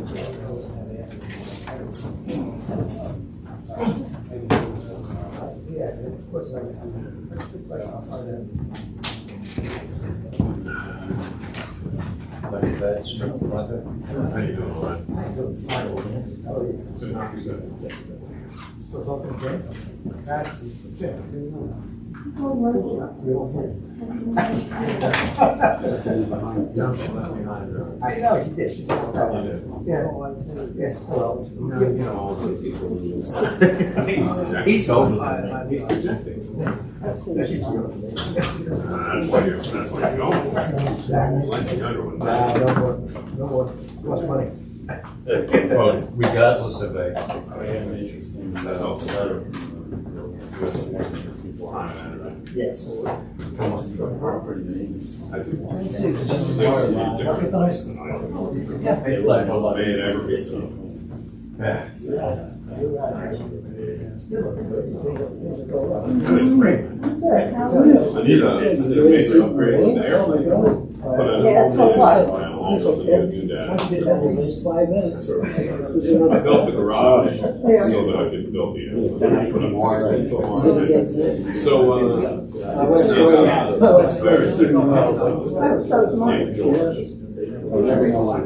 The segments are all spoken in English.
Like that strip project. How you doing, all right? Still talking to Jay? That's Jay. I know, she did. She did. Yeah. Yeah. Well, He's old. That's why you're going. No more. What's funny? Well, regardless of age. That's also better. Yes. It's like a lot. May it ever be so. Yeah. It's great. I need a major upgrade in the airplane. But I don't know Once you get that in just 5 minutes. I built the garage so that I could build the put up 16 foot long. So, very strict about George. Like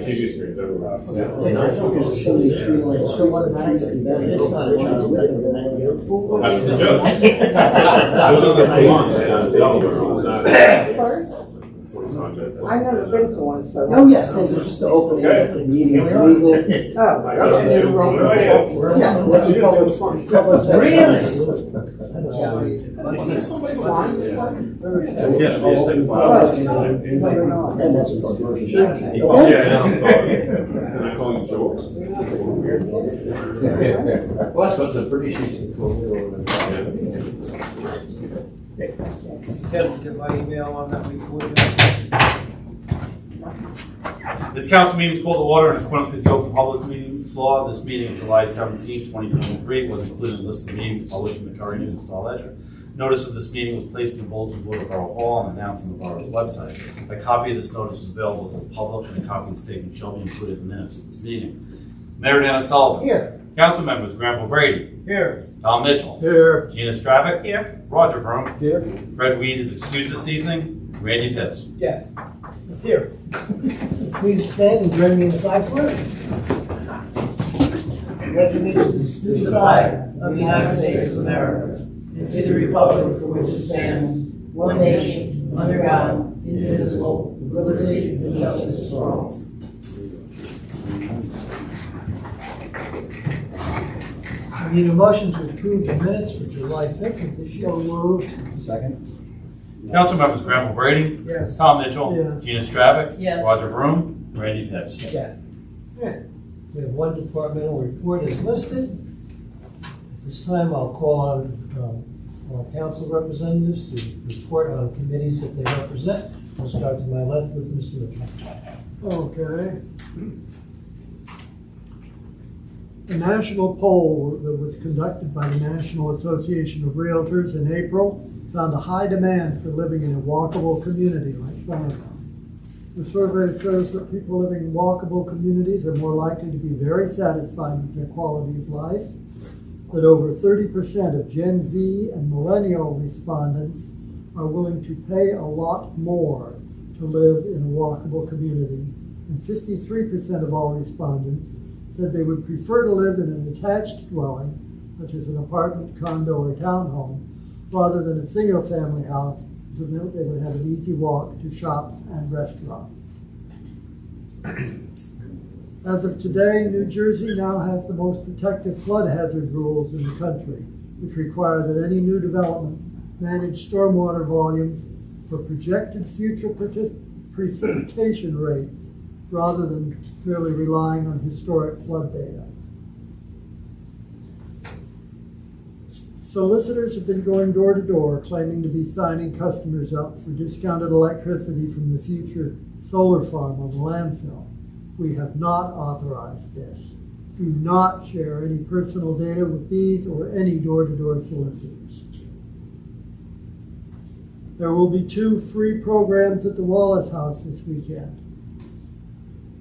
TV screens everywhere. That's the joke. Those are the ones in Delaware. I've never been to one, so. Oh, yes, those are just the opening, the meetings legal. Oh, and then roll. Yeah, what you call it, public session. Can I call you George? Well, that's what's a pretty decent quote. Get my email on that report. This council meeting is called to order in accordance with the Open Public Meetings Law. This meeting of July 17, 2023 was included in the list of meetings published in the Courier News and Star Ledger. Notice of this meeting was placed in the bulletin board of Borough Hall and announced on the borough's website. A copy of this notice is available to the public, and a copy of the statement shall be included in the minutes of this meeting. Mayor Dan Sullivan. Here. Council members Granville Brady. Here. Tom Mitchell. Here. Gina Stravic. Here. Roger Vroom. Here. Fred Weed is excused this evening. Randy Pitts. Yes. Here. Please stand and join me in the flag salute. Pledge allegiance to the flag Of the United States of America, and to the republic for which it stands, one nation, under God, indivisible, with liberty and justice for all. I need a motion to approve the minutes for July 5th of this year. Moved. Second. Council members Granville Brady. Yes. Tom Mitchell. Yeah. Gina Stravic. Yes. Roger Vroom. Randy Pitts. Yes. We have one departmental report is listed. At this time, I'll call on our council representatives to report on committees that they represent. We'll start to my left with Mr. Mitchell. Okay. A national poll that was conducted by the National Association of Realtors in April found a high demand for living in a walkable community like Somerville. The survey shows that people living in walkable communities are more likely to be very satisfied with their quality of life, that over 30% of Gen Z and millennial respondents are willing to pay a lot more to live in a walkable community, and 53% of all respondents said they would prefer to live in an attached dwelling, such as an apartment, condo, or townhome, rather than a single-family house, so that they would have an easy walk to shops and restaurants. As of today, New Jersey now has the most protective flood hazard rules in the country, which require that any new development manage stormwater volumes for projected future precipitation rates, rather than merely relying on historic flood data. Solicitors have been going door to door claiming to be signing customers up for discounted electricity from the future solar farm on the landfill. We have not authorized this. Do not share any personal data with these or any door-to-door solicitors. There will be 2 free programs at the Wallace House this weekend.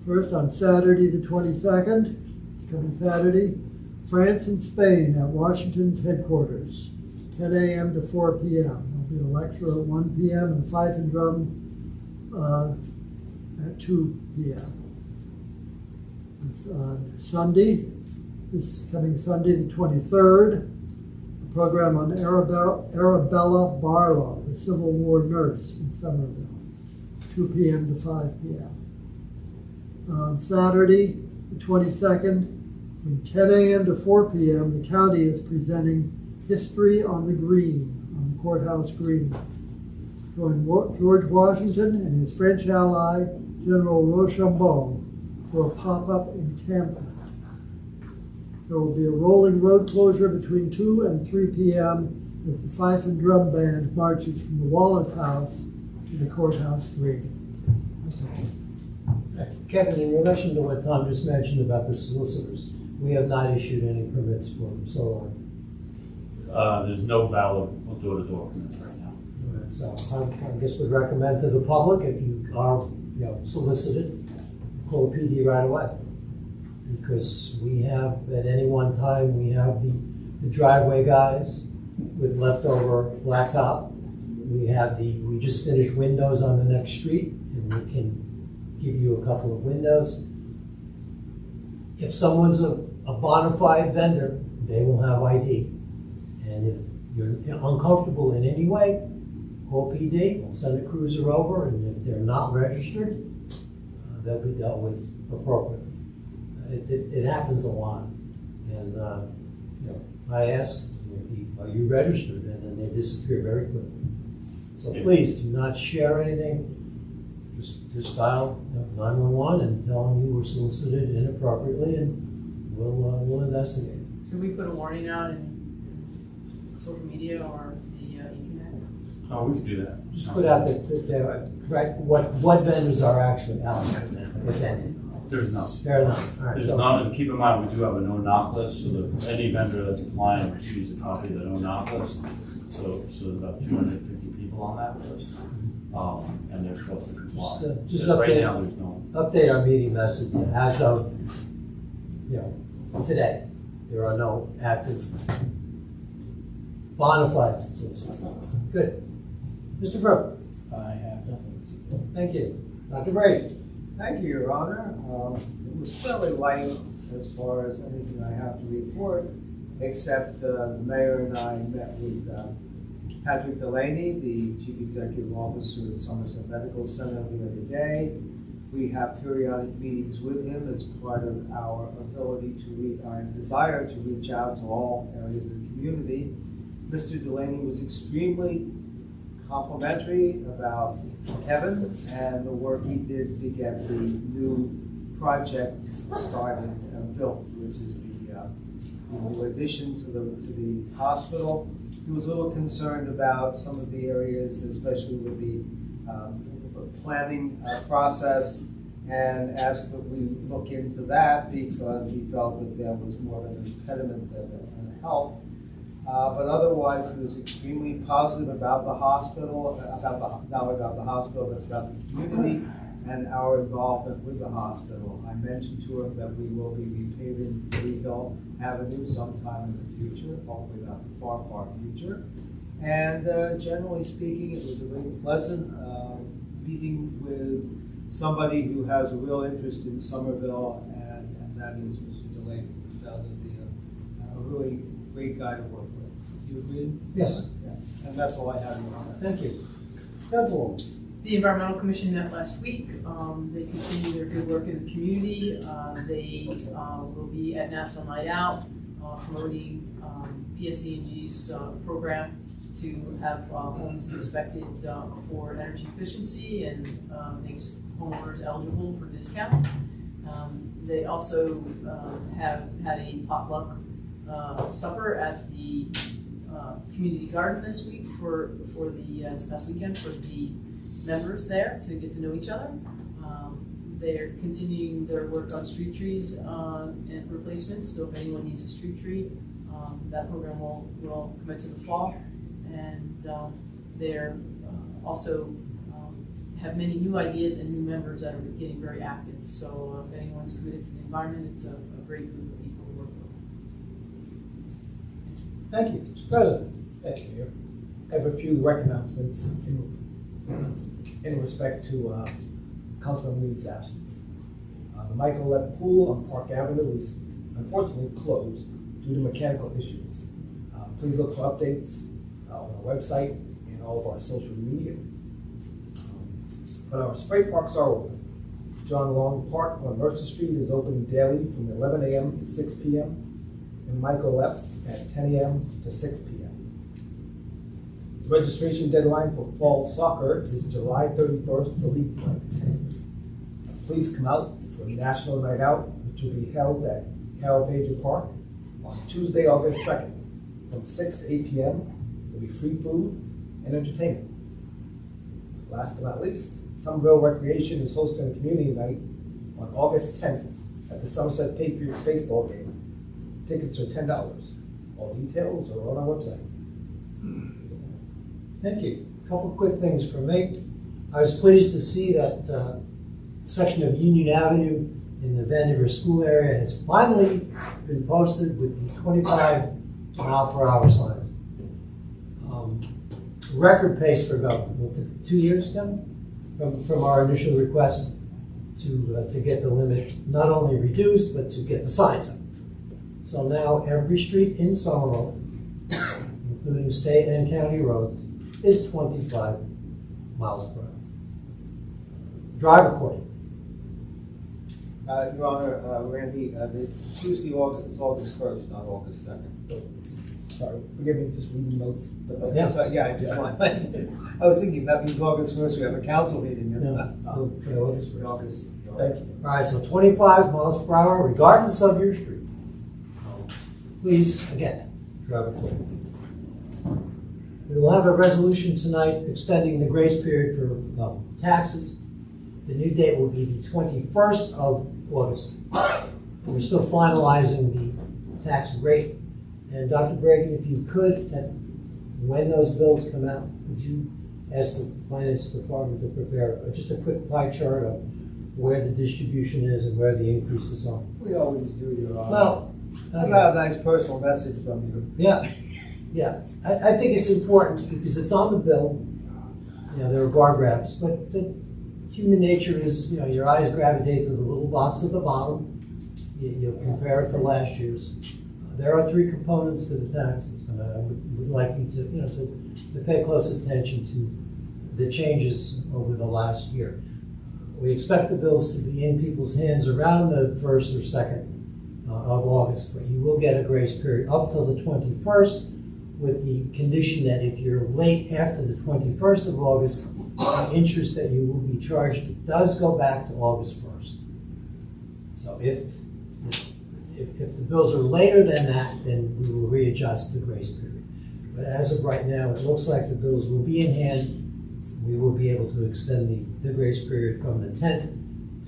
First, on Saturday the 22nd, it's coming Saturday, France and Spain at Washington's headquarters, 10 a.m. to 4 p.m. There'll be a lecture at 1 p.m. and fife and drum at 2 p.m. It's on Sunday, this coming Sunday the 23rd, a program on Arabella Barlow, the Civil War nurse from Somerville, 2 p.m. to 5 p.m. On Saturday the 22nd, from 10 a.m. to 4 p.m., the county is presenting History on the Green, on the courthouse green. Join George Washington and his French ally, General Rochambeau, for a pop-up in Tampa. There will be a rolling road closure between 2 and 3 p.m. as the fife and drum band marches from the Wallace House to the courthouse green. Kevin, in relation to what Tom just mentioned about the solicitors, we have not issued any permits for solar. There's no valid door-to-door permits right now. So I guess we'd recommend to the public, if you are solicited, call the PD right away. Because we have, at any one time, we have the driveway guys with leftover blacktop. We just finished windows on the next street, and we can give you a couple of windows. If someone's a bona fide vendor, they will have ID. And if you're uncomfortable in any way, call PD, we'll send a cruiser over, and if they're not registered, they'll be dealt with appropriately. It happens a lot. And I ask, are you registered? And then they disappear very quickly. So please do not share anything. Just dial 911 and tell them you were solicited inappropriately, and we'll investigate. Should we put a warning out in social media or the internet? Oh, we could do that. Just put out what vendors are actually out right now, if any. There's none. There are none. All right, There's so none, and keep in mind, we do have a no-knock list, so that any vendor that's applying receives a copy of the no-knock list. So there's about 250 people on that list, and they're supposed to comply. just Right update- now, there's no. update our meeting message as of today. There are no active bona fide solicitors. Good. Mr. Brooke. I have nothing. Thank you. Dr. Brady. Thank you, Your Honor. It was fairly light as far as anything I have to report, except the mayor and I met with Patrick Delaney, the Chief Executive Officer at Somerville Medical Center the other day. We have periodic meetings with him as part of our ability to our desire to reach out to all areas of the community. Mr. Delaney was extremely complimentary about Kevin and the work he did to get the new project started and built, which is the new addition to the hospital. He was a little concerned about some of the areas, especially with the planning process, and asked that we look into that because he felt that there was more of an impediment than a help. But otherwise, he was extremely positive about the hospital, not only about the hospital, but about the community and our involvement with the hospital. I mentioned to him that we will be repaving Lee Hill Avenue sometime in the future, hopefully not the far future. And generally speaking, it was a very pleasant meeting with somebody who has a real interest in Somerville, and that is Mr. Delaney. He found him to be a really great guy to work with. Do you agree? Yes. Yeah. And that's all I have, Your Honor. Thank you. Councilwoman. The Environmental Commission met last week. They continue their good work in the community. They will be at National Night Out promoting PSE&G's program to have homes inspected for energy efficiency and makes homeowners eligible for discounts. They also have had a potluck supper at the community garden this week this past weekend for the members there to get to know each other. They're continuing their work on street trees and replacements, so if anyone needs a street tree, that program will commence in the fall. And they're also have many new ideas and new members that are getting very active. So if anyone's committed to the environment, it's a great group of people to work with. Thank you. Mr. President. Thank you, Mayor. I have a few rec announcements in respect to Councilman Reed's absence. The Michael Lepp Pool on Park Avenue is unfortunately closed due to mechanical issues. Please look for updates on our website and all of our social media. But our spray parks are open. John Long Park on Mercer Street is open daily from 11 a.m. to 6 p.m. and Michael Lepp at 10 a.m. to 6 p.m. The registration deadline for fall soccer is July 31st for league play. Please come out for National Night Out, which will be held at Carol Pager Park on Tuesday, August 2nd from 6 to 8 p.m. There will be free food and entertainment. Last but not least, Somerville Recreation is hosting a community night on August 10th at the Somerset Patriots baseball game. Tickets are $10. All details are on our website. Thank you. A couple quick things from me. I was pleased to see that section of Union Avenue in the Vanderbilt School area has finally been posted with the 25-mile-per-hour signs. Record pace for government. 2 years ago, from our initial request to get the limit not only reduced but to get the signs up. So now every street in Somerville, including state and county roads, is 25 miles per hour. Drive accordingly. Your Honor, Randy, the Tuesday, August 1st, not August 2nd. Sorry, forgive me, just reading notes. But, Yeah. So, yeah, I just want, I was thinking that means August 1st, we have a council meeting. Okay, August 1st. August. Thank you. All right, so 25 miles per hour, regardless of your street. Please, again, drive accordingly. We will have a resolution tonight extending the grace period for taxes. The new date will be the 21st of August. We're still finalizing the tax rate. And Dr. Brady, if you could, when those bills come out, would you ask the Finance Department to prepare just a quick pie chart of where the distribution is and where the increases are? We always do, Your Honor. Well, I got a nice personal message from you. yeah. I think it's important because it's on the bill. You know, there are bar grabs, but the human nature is, your eyes gravitate to the little box at the bottom. You'll compare it to last year's. There are three components to the taxes, and I would like you to pay close attention to the changes over the last year. We expect the bills to be in people's hands around the 1st or 2nd of August, but you will get a grace period up till the 21st with the condition that if you're late after the 21st of August, the interest that you will be charged does go back to August 1st. So if the bills are later than that, then we will readjust the grace period. But as of right now, it looks like the bills will be in hand. We will be able to extend the grace period from the 10th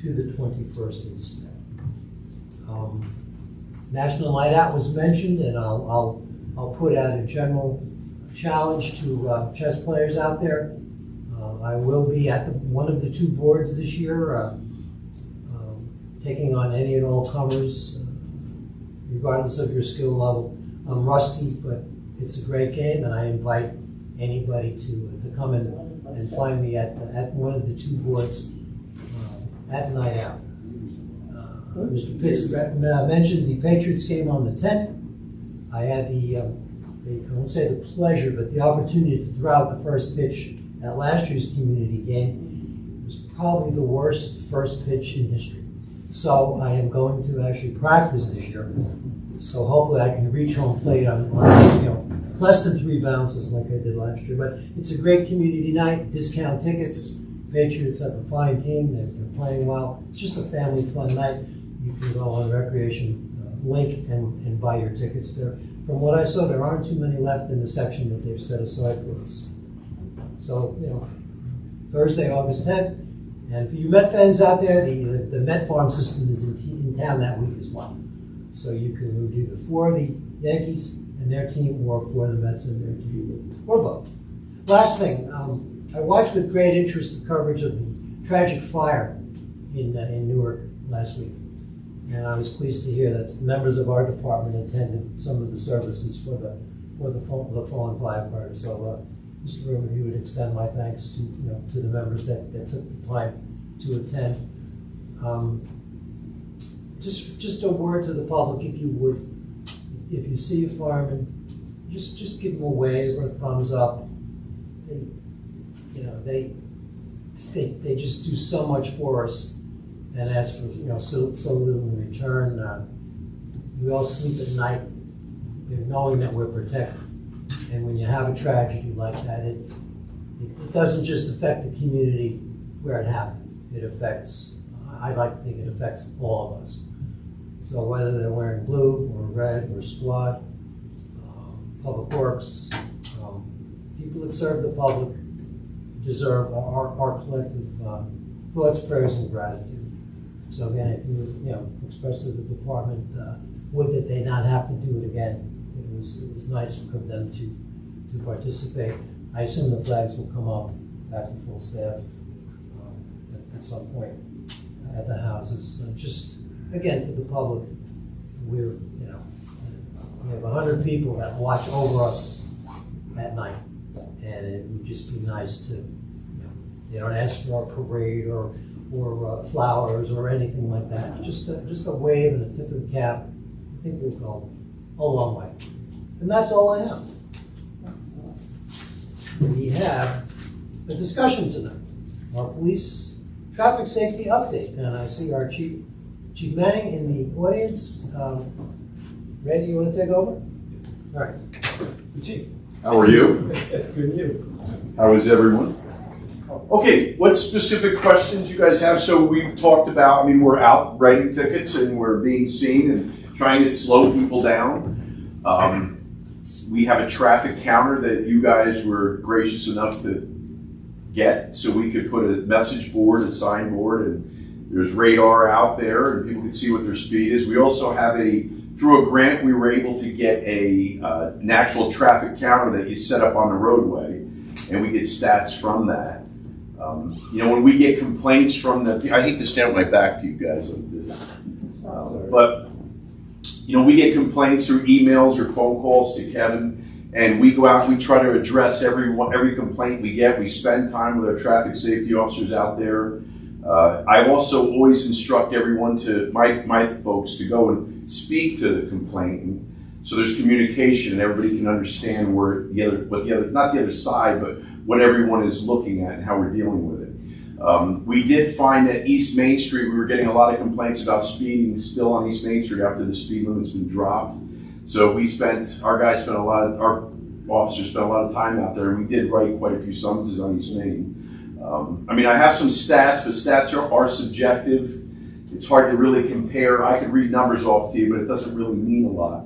to the 21st instead. National Night Out was mentioned, and I'll put out a general challenge to chess players out there. I will be at one of the two boards this year, taking on any and all comers, regardless of your skill level. I'm rusty, but it's a great game, and I invite anybody to come and find me at one of the two boards at Night Out. Mr. Pitts mentioned the Patriots game on the 10th. I had I won't say the pleasure, but the opportunity to throw out the first pitch at last year's community game. It was probably the worst first pitch in history. So I am going to actually practice this year. So hopefully I can reach home plate on less than 3 bounces like I did last year. But it's a great community night, discount tickets. Patriots have a fine team, they're playing well. It's just a family fun night. You can go on Recreation link and buy your tickets there. From what I saw, there aren't too many left in the section that they've set aside for us. So, Thursday, August 10th, And for you Met fans out there, the Met farm system is in town that week as well. So you can root either for the Yankees and their team or for the Mets and their team, or both. Last thing, I watched with great interest the coverage of the tragic fire in Newark last week. And I was pleased to hear that members of our department attended some of the services for the fallen firefighters. So, Mr. Room, if you would extend my thanks to the members that took the time to attend. Just a word to the public, if you would. If you see a fireman, just give them a wave or a thumbs up. They just do so much for us and ask for so little in return. We all sleep at night knowing that we're protected. And when you have a tragedy like that, it doesn't just affect the community where it happened. It affects, I like to think it affects all of us. So whether they're wearing blue or red or squad, public works, people that serve the public deserve our collective thoughts, prayers, and gratitude. So again, if you would express to the department, would that they not have to do it again. It was nice of them to participate. I assume the flags will come up back to full staff at some point at the houses. Just again to the public, we have 100 people that watch over us at night, and it would just be nice to they don't ask for a parade or flowers or anything like that. Just a wave and a tip of the cap, I think will go a long way. And that's all I have. We have a discussion tonight, our police traffic safety update, and I see our Chief Manning in the audience. Randy, you want to take over? All right. Chief. How are you? Good you. How is everyone? Okay, what specific questions you guys have? So we've talked about, we're out writing tickets and we're being seen and trying to slow people down. We have a traffic counter that you guys were gracious enough to get so we could put a message board, a sign board, and there's radar out there and people can see what their speed is. We also have through a grant, we were able to get an actual traffic counter that you set up on the roadway, and we get stats from that. When we get complaints from I hate to stand with my back to you guys like this, but we get complaints through emails or phone calls to Kevin, and we go out and we try to address every complaint we get. We spend time with our traffic safety officers out there. I also always instruct everyone my folks to go and speak to the complaint, so there's communication and everybody can understand not the other side, but what everyone is looking at and how we're dealing with it. We did find that East Main Street, we were getting a lot of complaints about speeding still on East Main Street after the speed limit's been dropped. So our officers spent a lot of time out there, and we did write quite a few summonses on East Main. I have some stats, but stats are subjective. It's hard to really compare. I could read numbers off to you, but it doesn't really mean a lot.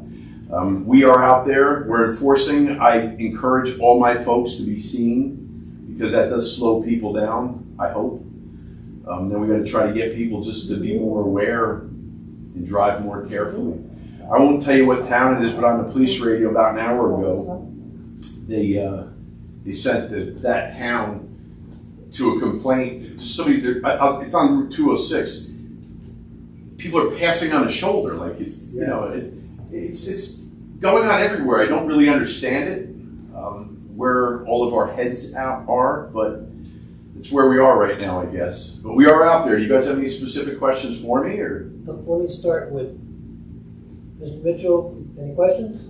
We are out there, we're enforcing. I encourage all my folks to be seen because that does slow people down, I hope. Then we got to try to get people just to be more aware and drive more carefully. I won't tell you what town it is, but on the police radio about an hour ago, they sent that town to a complaint to somebody. It's on Route 206. People are passing on a shoulder, like it's it's going on everywhere. I don't really understand it, where all of our heads are, but it's where we are right now, I guess. But we are out there. Do you guys have any specific questions for me, or? Let me start with Mr. Mitchell. Any questions?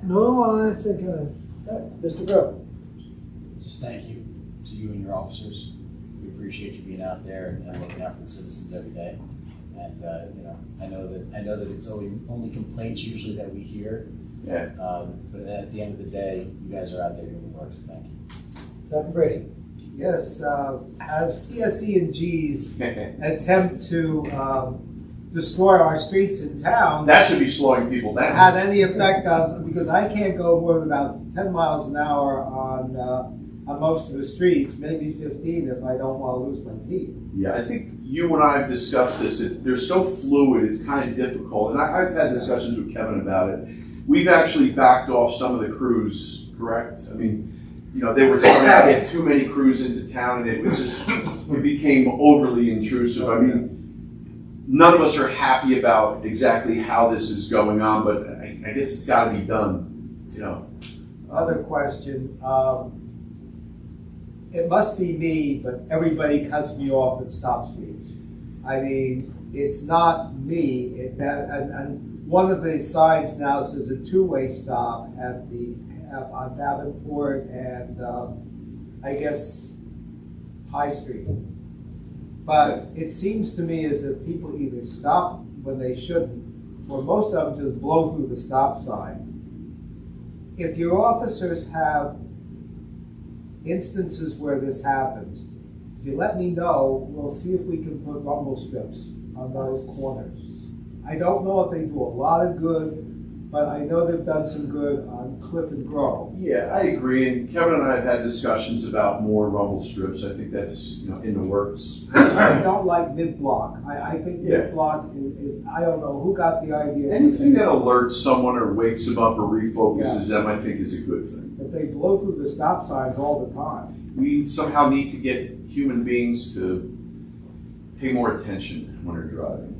No, I think Mr. Borough. Just thank you to you and your officers. We appreciate you being out there and looking out for the citizens every day. And I know that it's only complaints usually that we hear. Yeah. But at the end of the day, you guys are out there doing the work. So thank you. Dr. Brady. Yes, as PSE&Gs attempt to destroy our streets in town, That should be slowing people down. had any effect on, because I can't go more than about 10 miles an hour on on most of the streets, maybe 15 if I don't want to lose my teeth. Yeah, I think you and I have discussed this. They're so fluid, it's kind of difficult. And I've had discussions with Kevin about it. We've actually backed off some of the crews, correct? I mean, they were starting to get too many crews into town, and it became overly intrusive. I mean, none of us are happy about exactly how this is going on, but I guess it's got to be done, Other question, it must be me, but everybody cuts me off at stop streets. I mean, it's not me, and one of the signs now says a two-way stop on Davenport and I guess High Street. But it seems to me as if people either stop when they shouldn't, or most of them just blow through the stop sign. If your officers have instances where this happens, if you let me know, we'll see if we can put rumble strips on those corners. I don't know if they do a lot of good, but I know they've done some good on Cliff and Grove. Yeah, I agree. And Kevin and I have had discussions about more rumble strips. I think that's in the works. I don't like mid-block. I think mid-block is, I don't know who got the idea. Anything that alerts someone or wakes them up or refocuses them, I think is a good thing. But they blow through the stop signs all the time. We somehow need to get human beings to pay more attention when they're driving.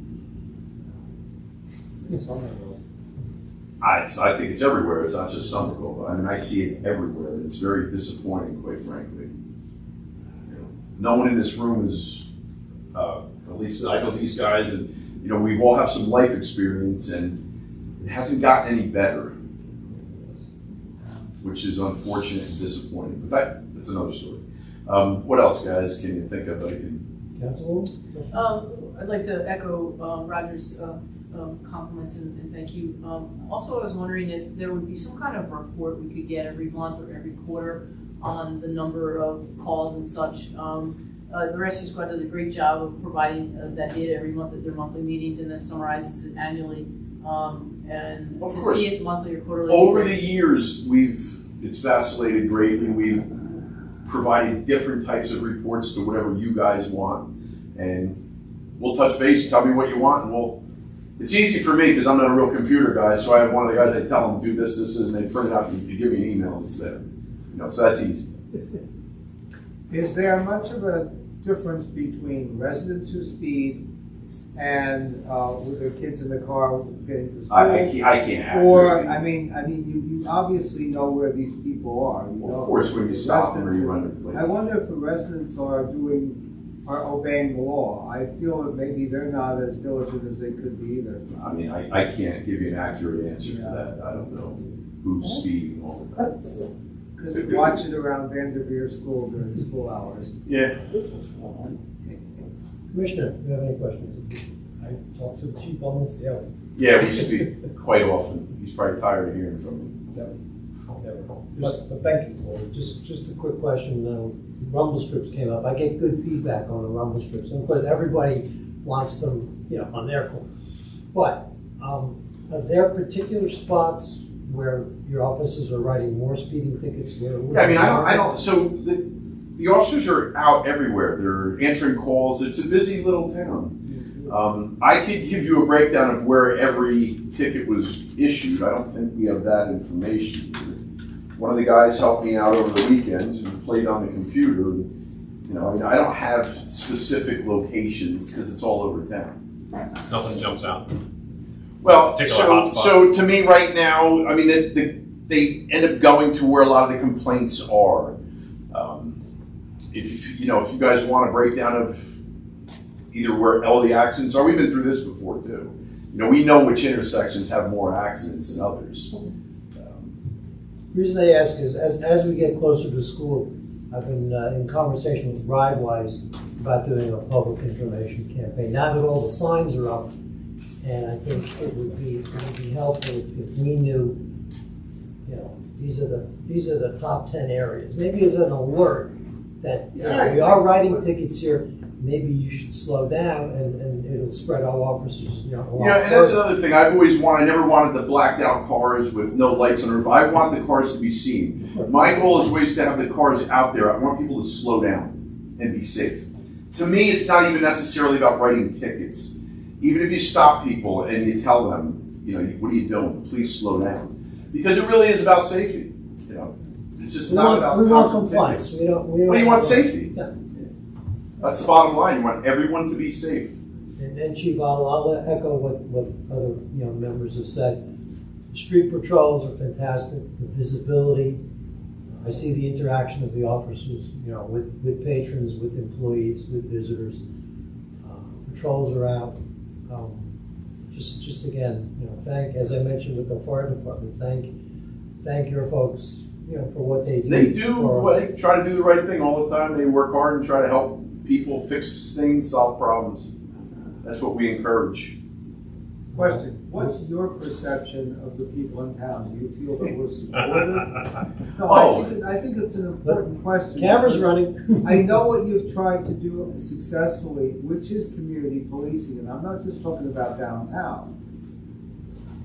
Somerville. I think it's everywhere. It's not just Somerville. I mean, I see it everywhere. It's very disappointing, quite frankly. No one in this room is, at least I know these guys, and we all have some life experience, and it hasn't gotten any better, which is unfortunate and disappointing. But that's another story. What else, guys, can you think of that I can? Councilwoman? I'd like to echo Roger's compliments and thank you. Also, I was wondering if there would be some kind of report we could get every month or every quarter on the number of calls and such. The Rescue Squad does a great job of providing that data every month at their monthly meetings, and then summarizes it annually. And Of to course. see it monthly or quarterly. Over the years, it's vacillated greatly. We've provided different types of reports to whatever you guys want, and we'll touch base. Tell me what you want, and it's easy for me because I'm not a real computer guy. So I have one of the guys. I tell them do this, and they print it out. And you give me an email, and it's there. So that's easy. Is there much of a difference between residents who speed and with their kids in the car getting to school? I can't. Or I mean, you obviously know where these people are. Of course, when you stop them or you run the I wonder if the residents are obeying the law. I feel that maybe they're not as diligent as they could be either. I mean, I can't give you an accurate answer to that. I don't know who's speeding all the time. Because we watch it around Vanderveer School during school hours. Yeah. Commissioner, do you have any questions? I talk to the chief almost daily. Yeah, we speak quite often. He's probably tired of hearing from me. But thank you. Just a quick question. Rumble strips came up. I get good feedback on the rumble strips, and of course, everybody wants them, on their corner. But are there particular spots where your officers are writing more speeding tickets? Yeah, I mean, I don't. So the officers are out everywhere. They're answering calls. It's a busy little town. I could give you a breakdown of where every ticket was issued. I don't think we have that information. One of the guys helped me out over the weekend and played on the computer. I don't have specific locations because it's all over town. Nothing jumps out. Well, Particular hotspot. so to me right now, I mean, they end up going to where a lot of the complaints are. If you guys want a breakdown of either where all the accidents are, we've been through this before too. We know which intersections have more accidents than others. The reason I ask is as we get closer to school, I've been in conversation with RideWise about doing a public information campaign. Now that all the signs are up, and I think it would be helpful if we knew, these are the top 10 areas. Maybe as an alert that we are writing tickets here. maybe you should slow down and it'll spread our officers, a lot Yeah, and that's further. another thing. I never wanted the blacked out cars with no lights on the roof. I want the cars to be seen. My goal is always to have the cars out there. I want people to slow down and be safe. To me, it's not even necessarily about writing tickets. Even if you stop people and you tell them, what are you doing? Please slow down. Because it really is about safety. It's just not about We want constant compliance. tickets. We don't Well, you want safety. Yeah. That's the bottom line. You want everyone to be safe. And Chief, I'll echo what other members have said. Street patrols are fantastic. The visibility. I see the interaction of the officers, with patrons, with employees, with visitors. Patrols are out. Just again, as I mentioned with the fire department, thank your folks, for what they do. They do. for us. They try to do the right thing all the time. They work hard and try to help people fix things, solve problems. That's what we encourage. Question, what's your perception of the people in town? Do you feel that we're supportive? No, I think it's an important question. Camera's because running. I know what you've tried to do successfully, which is community policing, and I'm not just talking about downtown.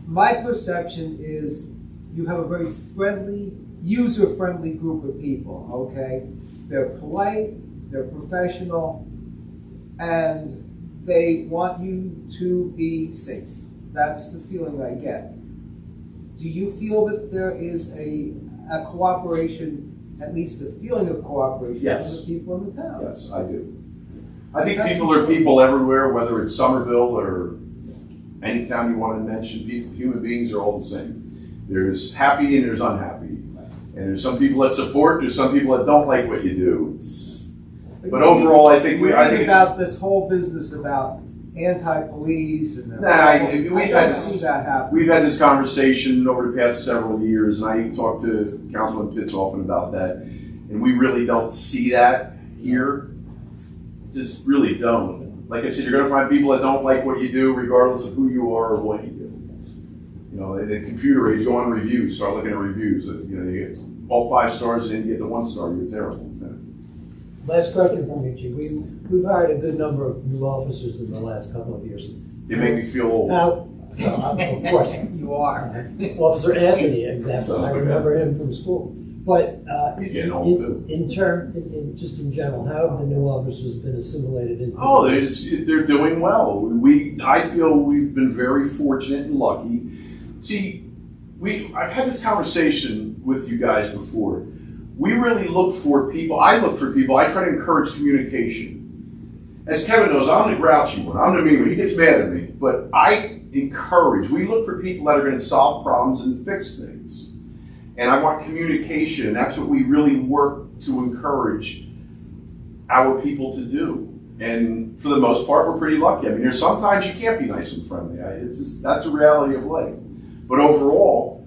My perception is you have a very friendly, user-friendly group of people, okay? They're polite, they're professional, and they want you to be safe. That's the feeling I get. Do you feel that there is a cooperation, at least a feeling of cooperation Yes. from the people in the town? Yes, I do. I think people are people everywhere, whether it's Somerville or any town you want to mention. Human beings are all the same. There's happy and there's unhappy. And there's some people that support, there's some people that don't like what you do. But overall, I think it's about this whole business about anti-police and we've had this conversation over the past several years, and I talked to Councilman Pitts often about that, and we really don't see that here. Just really don't. Like I said, you're going to find people that don't like what you do, regardless of who you are or what you do. In the computer age, go on reviews, start looking at reviews. You get all 5 stars, and then you get the 1 star. You're terrible. Last question from you, Chief. We've hired a good number of new officers in the last couple of years. You make me feel old. Now, of course, you are. Officer Anthony, example. I remember him from school. But He's getting old too. in general, how have the new officers been assimilated into? Oh, they're doing well. I feel we've been very fortunate and lucky. See, I've had this conversation with you guys before. We really look for people. I try to encourage communication. As Kevin knows, I'm the grouchy one. I'm the mean one. He gets mad at me. But we look for people that are going to solve problems and fix things. And I want communication. That's what we really work to encourage our people to do. And for the most part, we're pretty lucky. I mean, there's sometimes you can't be nice and friendly. That's a reality of life. But overall,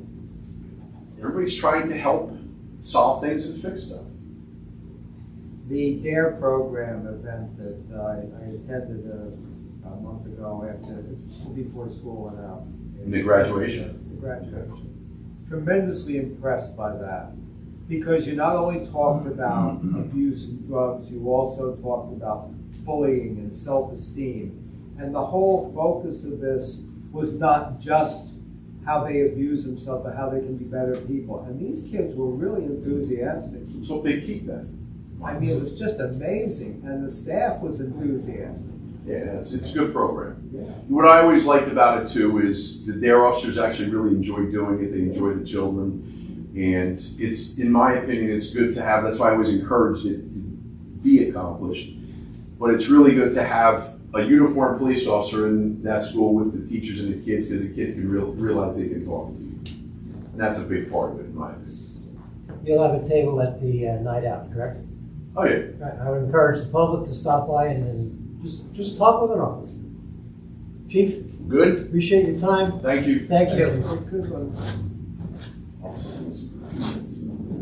everybody's trying to help solve things and fix stuff. The DARE program event that I attended a month ago before school went out. In the graduation. The graduation. Tremendously impressed by that. Because you not only talked about abuse and drugs, you also talked about bullying and self-esteem. And the whole focus of this was not just how they abuse themselves, but how they can be better people. And these kids were really enthusiastic. So they keep that. I mean, it was just amazing. And the staff was enthusiastic. Yeah, it's a good program. Yeah. What I always liked about it too is the DARE officers actually really enjoy doing it. They enjoy the children. And it's, in my opinion, it's good to have, that's why I always encouraged it to be accomplished. But it's really good to have a uniformed police officer in that school with the teachers and the kids, because the kids can realize they can talk to you. And that's a big part of it, in my opinion. You'll have a table at the night out, correct? Oh, yeah. I would encourage the public to stop by and just talk with an officer. Chief, Good? appreciate your time. Thank you. Thank you. Good one.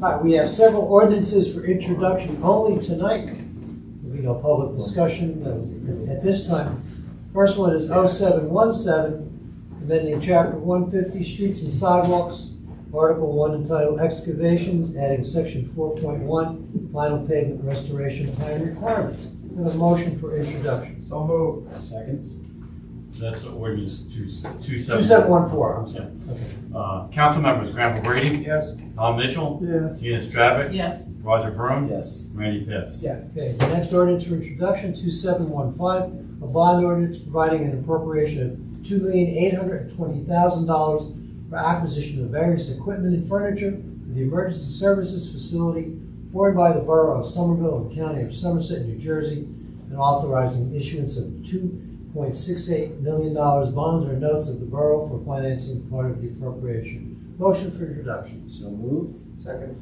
All right, we have several ordinances for introduction only tonight. There'll be no public discussion at this time. First one is 0717, amending Chapter 150, Streets and Sidewalks, Article 1 entitled Excavations, adding Section 4.1, Final Pavement Restoration Plan Requirements. And a motion for introduction. So moved. Second? That's ordinance 2714. 2714, I'm sorry. Okay. Council members, Granville Brady, Yes. Tom Mitchell, Yes. Gina Stravic, Yes. Roger Vroom, Yes. Randy Pitts. Yes. Okay, the next ordinance for introduction, 2715, a bond ordinance providing an appropriation of $2,820,000 for acquisition of various equipment and furniture for the emergency services facility borne by the Borough of Somerville and County of Somerset, New Jersey, and authorizing the issuance of $2.68 million bonds or notes of the borough for financing part of the appropriation. Motion for introduction. So moved? Second.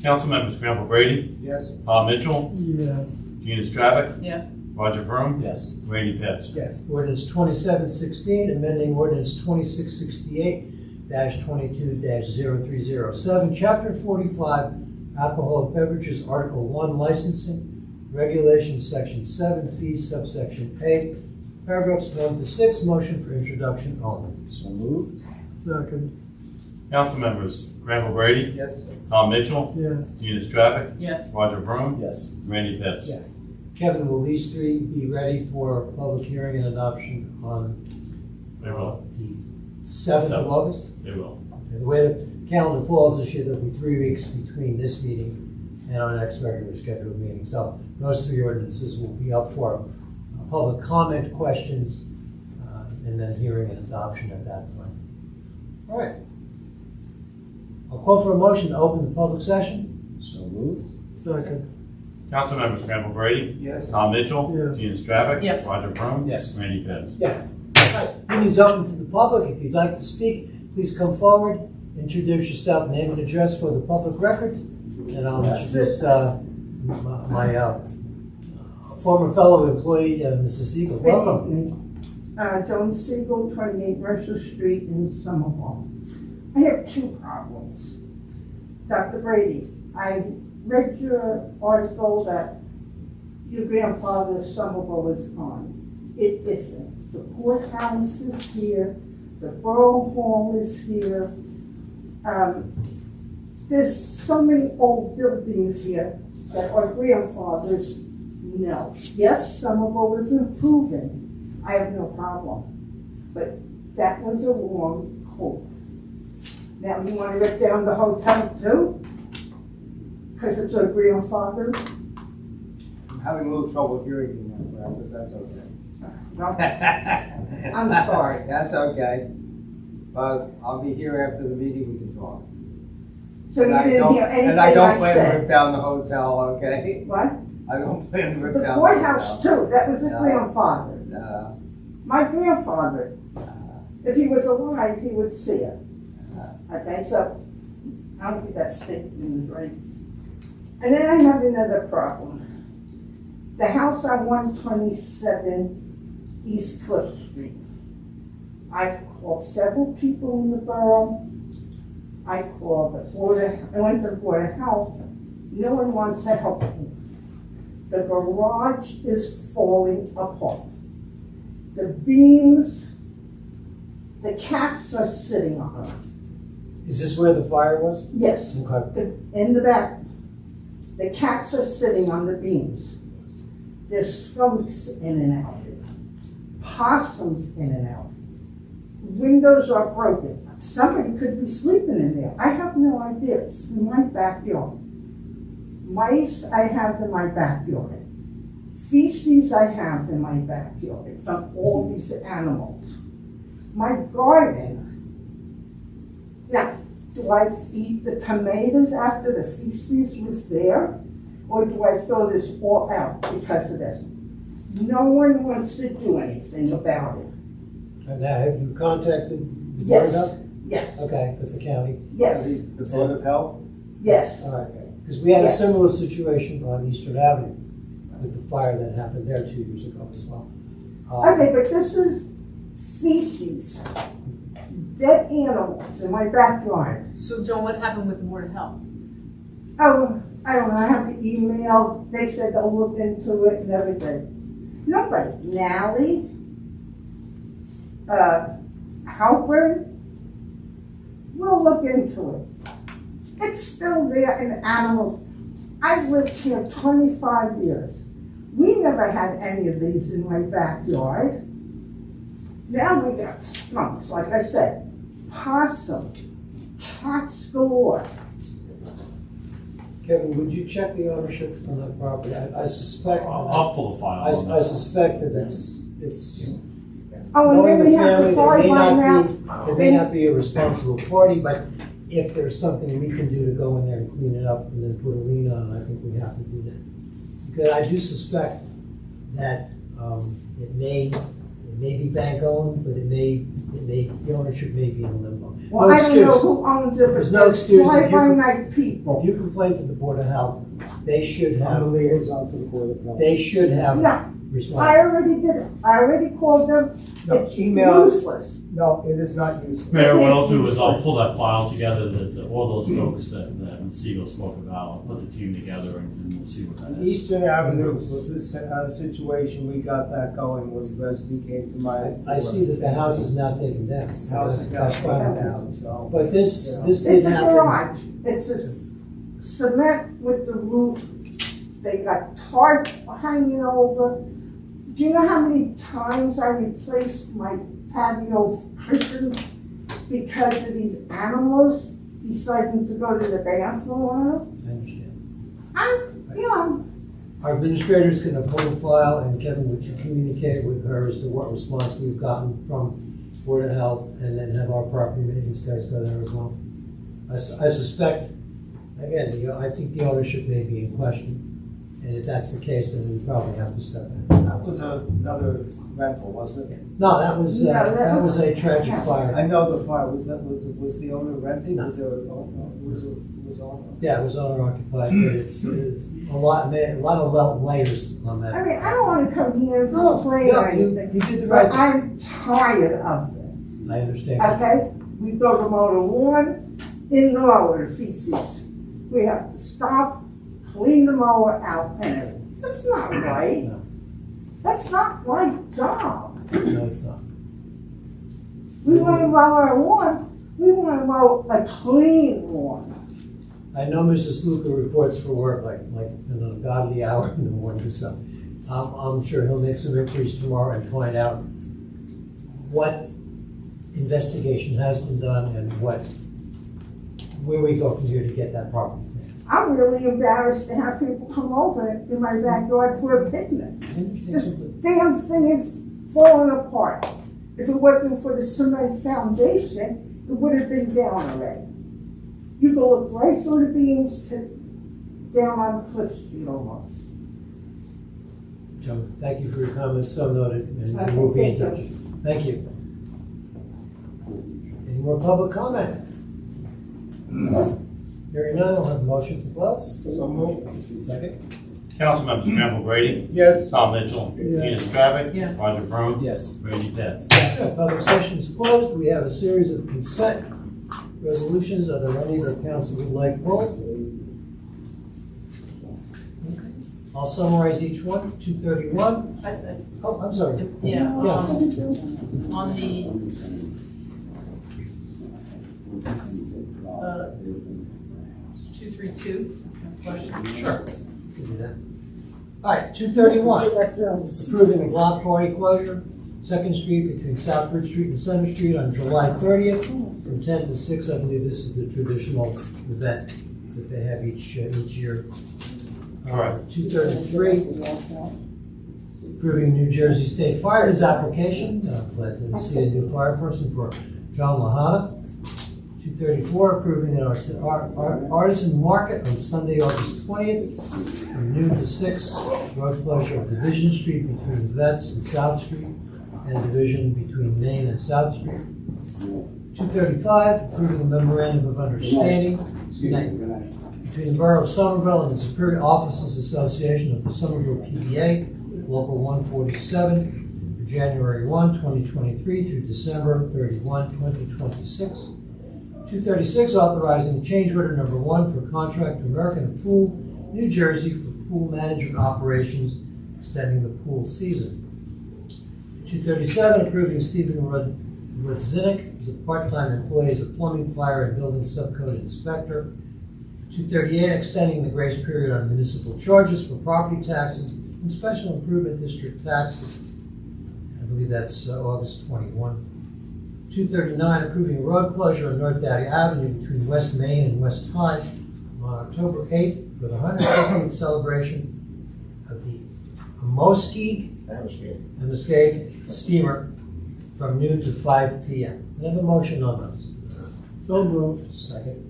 Council members, Granville Brady, Yes. Tom Mitchell, Yes. Gina Stravic, Yes. Roger Vroom, Yes. Randy Pitts. Yes. Ordinance 2716, amending ordinance 2668-22-0307, Chapter 45, Alcoholic Beverages, Article 1, Licensing, Regulations, Section 7, Fees, subsection A, paragraphs 1 to 6, motion for introduction only. So moved? Second. Council members, Granville Brady, Yes. Tom Mitchell, Yes. Gina Stravic, Yes. Roger Vroom, Yes. Randy Pitts. Yes. Kevin, will these three be ready for public hearing and adoption on They will. the 7th of August? They will. And the way the calendar falls this year, there'll be 3 weeks between this meeting and our next regular scheduled meeting. So those three ordinances will be up for public comment, questions, and then hearing and adoption at that time. All right. I'll call for a motion to open the public session. So moved? Second. Council members, Granville Brady, Yes. Tom Mitchell, Yes. Gina Stravic, Yes. Roger Vroom, Yes. Randy Pitts. Yes. All right. Meeting's open to the public. If you'd like to speak, please come forward, introduce yourself, name and address for the public record, and I'll introduce my former fellow employee, Mrs. Siegel. Welcome. Joan Siegel, 28 Mercer Street in Somerville. I have two problems. Dr. Brady, I read your article that your grandfather Somerville is gone. It isn't. The courthouse is here, the Borough Hall is here. There's so many old buildings here that our grandfathers know. Yes, Somerville is improving. I have no problem. But that was a wrong quote. Now you want to rip down the hotel too? Because it's our grandfather? I'm having a little trouble hearing you now, Brad, but that's okay. Well, I'm sorry. That's okay. But I'll be here after the meeting, we can talk. So you didn't hear anything And I don't I plan to rip said? down the hotel, okay? What? I don't plan to rip down The the courthouse hotel. too, that was a No. grandfather. No, My grandfather, if he was alive, he would see it. Okay, so I don't think that statement is right. And then I have another problem. The house on 127 East Cliff Street. I've called several people in the borough. I called I went to the Board of Health. No one wants to help me. The garage is falling apart. The beams, the cats are sitting on them. Is this where the fire was? Yes, Okay. in the back. The cats are sitting on the beams. There's skunks in and out. Possums in and out. Windows are broken. Somebody could be sleeping in there. I have no idea. It's in my backyard. Mice I have in my backyard. Feces I have in my backyard from all these animals. My garden. Now, do I eat the tomatoes after the feces was there? Or do I throw this all out because of this? No one wants to do anything about it. And now, have you contacted the Board Yes. of Health? Yes, Okay, with the county. yes, the Board of Health? yes. All right. Because we had a Yes. similar situation on Eastern Avenue with the fire that happened there 2 years ago as well. Okay, but this is feces, dead animals in my backyard. So Joan, what happened with the Board of Health? Oh, I don't know, I have the email, they said they'll look into it and everything. Nobody, Nally, Halpern, we'll look into it. It's still there in animals. I've lived here 25 years. We never had any of these in my backyard. Now we got skunks, like I said, possums, cats galore. Kevin, would you check the ownership on that property? I suspect. I'll pull the file. I suspect that it's. Oh, and knowing then the we have family, to there find may right now. not be, there may not be a responsible party, but if there's something we can do to go in there and clean it up and then put a lien on it, I think we have to do that. Because I do suspect that it may be bank owned, but the ownership may be in limbo. Well, No I don't know excuse. who owns it, but There's no excuse. fly If you by can- night people. If you complain to the Board of Health, they should I'm the have, liaison to the Board of Health. they should have No, I responded. already did it. I already called them. No, It's email. useless. No, it is not useless. Mayor, what I'll do is I'll pull that file together, all those folks that Siegel spoke about, I'll put the team together and we'll see what that is. Eastern Avenue was this situation we got back going when the resident came to my. I see that the house is now taken down. This house is now That's fine. taken down, so. But this It's did a happen. garage. It's a cement with the roof. They got tarp hanging over. Do you know how many times I replaced my patio cushions because of these animals deciding to go to the bathroom? I understand. You know, Our administrator's gonna pull the file, and Kevin, would you communicate with her as to what response we've gotten from Board of Health, and then have our property maintenance guys go there as well? I suspect, again, I think the ownership may be in question, and if that's the case, then we probably have to step in. That was another rental, wasn't it? No, that was, No, that was a tragic yeah. fire. I know the fire, was the owner renting? No. Was there, was owner? Yeah, it was owner occupied, but it's a lot of layers on that. I mean, I don't want to come here and No, complain or you anything, did the right but thing. I'm tired of it. I understand. Okay, we go to mow the lawn, in the mower, the feces. We have to stop, clean the mower out, and everything. That's not right. No. That's not my job. No, it's not. We want to mow our lawn, we want to mow a clean lawn. I know Mr. Sluka reports for work like an ungodly hour in the morning, so I'm sure he'll make some inquiries tomorrow and find out what investigation has been done and where we go from here to get that property cleared. I'm really embarrassed to have people come over in my backyard for a picnic. I understand This completely. damn thing is falling apart. If it wasn't for the cement foundation, it would have been down already. You can look right through the beams to down on Cliff Street almost. Joe, thank you for your comments, so noted, and Okay, we'll be in thank touch. Thank you. Any more public comment? Hearing none, I'll have a motion to close. So moved. Second. Council members, Randall Brady, Yes. Tom Mitchell, Yeah. Gina Stravic, Yes. Roger Vroom, Yes. Randy Pitts. Public session is closed. We have a series of consent resolutions. Are there any that council would like pulled? Okay. I'll summarize each one. 231. Oh, I'm sorry. Yeah, Yeah. on the, 232, question? Sure. Can do that. All right, 231. Approving a block party closure, 2nd Street between Southbridge Street and Center Street on July 30th from 10 to 6. I believe this is the traditional event that they have each year. Correct. 233. Approving New Jersey State Fireman's application. Glad to see a new fire person for John Lahana. 234, approving an artisan market on Sunday, August 20th, from noon to 6. Road closure of Division Street between Vets and South Street, and Division between Main and South Street. 235, approving a memorandum of understanding between the Borough of Somerville and the Superior Officers Association of the Somerville PBA, Local 147, for January 1, 2023 through December 31, 2026. 236, authorizing change order number 1 for contract to American Pool, New Jersey for pool management operations, extending the pool season. 237, approving Stephen Rudzinnik as a part-time employee as a plumbing, fire, and building subcode inspector. 238, extending the grace period on municipal charges for property taxes And Special Improvement District taxes, I believe that's August 21. 239, approving a road closure on North Downey Avenue between West Main and West High on October 8th for the 150th celebration of the Muskeg steamer from noon to 5 p.m. Can I have a motion on those? So moved. Second.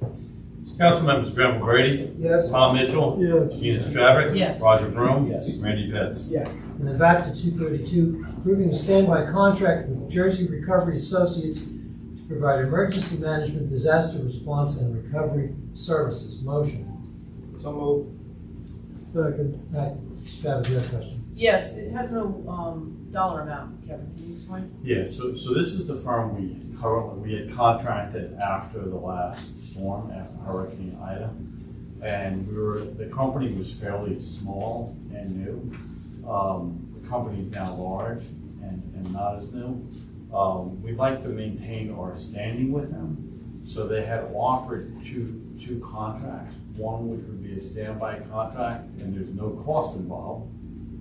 Council members Granville Brady, Yes. Tom Mitchell, Yes. Gina Stravic, Yes. Roger Vroom, Yes. Randy Pitts. Yes. And then back to 232, approving a standby contract with Jersey Recovery Associates to provide emergency management, disaster response, and recovery services. Motion. So moved. Second. Right, Travis, you have a question? Yes, it has no dollar amount, Kevin, can you explain? Yeah, so this is the firm we had contracted after the last storm, after Hurricane Ida. And the company was fairly small and new. The company is now large and not as new. We'd like to maintain our standing with them. So they had offered two contracts, one which would be a standby contract and there's no cost involved.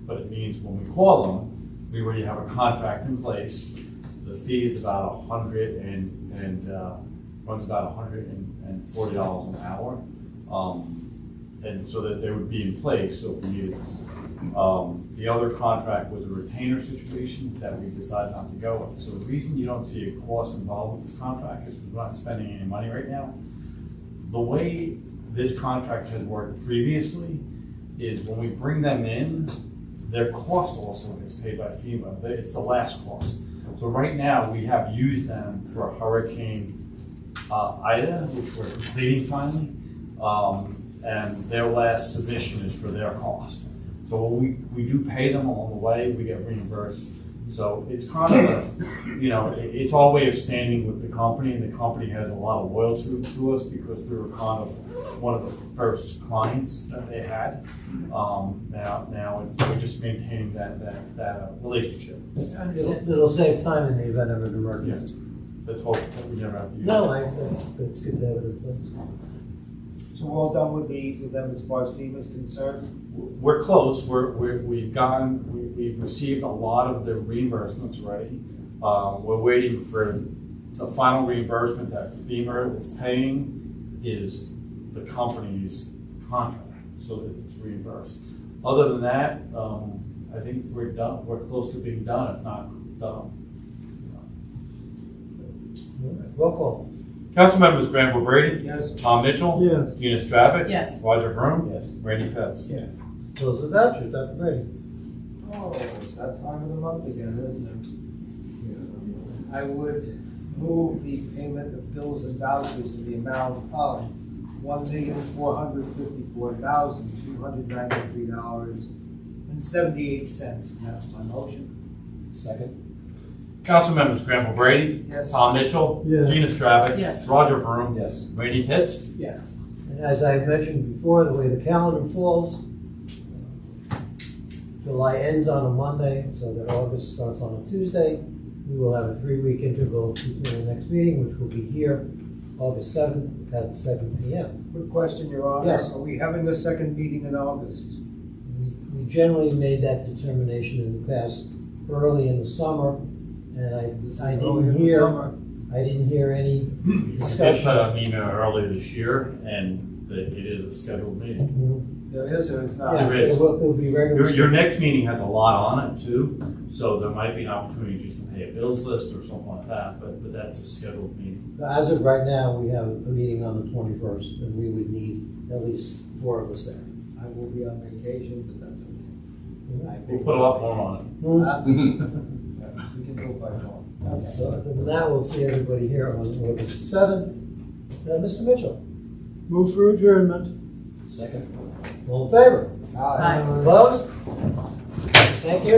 But it means when we call them, we already have a contract in place. The fee is about $140 an hour. And so that they would be in place, so if we needed them. The other contract was a retainer situation that we decided not to go with. So the reason you don't see a cost involved with this contract is because we're not spending any money right now. The way this contract has worked previously is when we bring them in, their cost also gets paid by FEMA. It's the last cost. So right now, we have used them for Hurricane Ida, which we're completing finally. And their last submission is for their cost. So we do pay them along the way, we get reimbursed. So it's kind of it's our way of standing with the company, and the company has a lot of loyalty to us because we were kind of one of the first clients that they had. Now we're just maintaining that relationship. It'll save time in the event of an emergency. Let's hope that we never have to use it. No, it's good to have it in place. So we're all done with them as far as FEMA's concerned? We're close. We've received a lot of the reimbursements already. We're waiting for the final reimbursement that FEMA is paying is the company's contract, so that it's reimbursed. Other than that, I think we're done. We're close to being done, if not done. Roll call. Council members Granville Brady, Yes. Tom Mitchell, Yes. Gina Stravic, Yes. Roger Vroom, Yes. Randy Pitts. Yes. Close the vouchers, Dr. Brady. Oh, it's that time of the month again, isn't it? I would move the payment of bills and vouchers in the amount of $1,454,293.78, and that's my motion. Second. Council members Granville Brady, Yes. Tom Mitchell, Yes. Gina Stravic, Yes. Roger Vroom, Yes. Randy Pitts. Yes. And as I mentioned before, the way the calendar falls, July ends on a Monday, so that August starts on a Tuesday. We will have a 3-week interval before the next meeting, which will be here August 7th at 7 p.m. Quick question, Your Honor. Yes. Are we having a second meeting in August? We generally made that determination in the past, early in the summer, and I Early in didn't the hear, summer. I didn't hear any I did discussion. send out an email earlier this year, and that it is a scheduled meeting. Mhm. There is or is not? Yeah, There is. it'll be regular. Your next meeting has a lot on it too, so there might be an opportunity just to pay a bills list or something like that, but that's a scheduled meeting. As of right now, we have a meeting on the 21st, and we would need at least 4 of us there. I will be on vacation, but that's okay. We'll put a lot more on it. We can do it by phone. Okay. So other than that, we'll see everybody here on August 7th. Mr. Mitchell, Move for adjournment. Second. all in favor? Aye. Opposed? Thank you.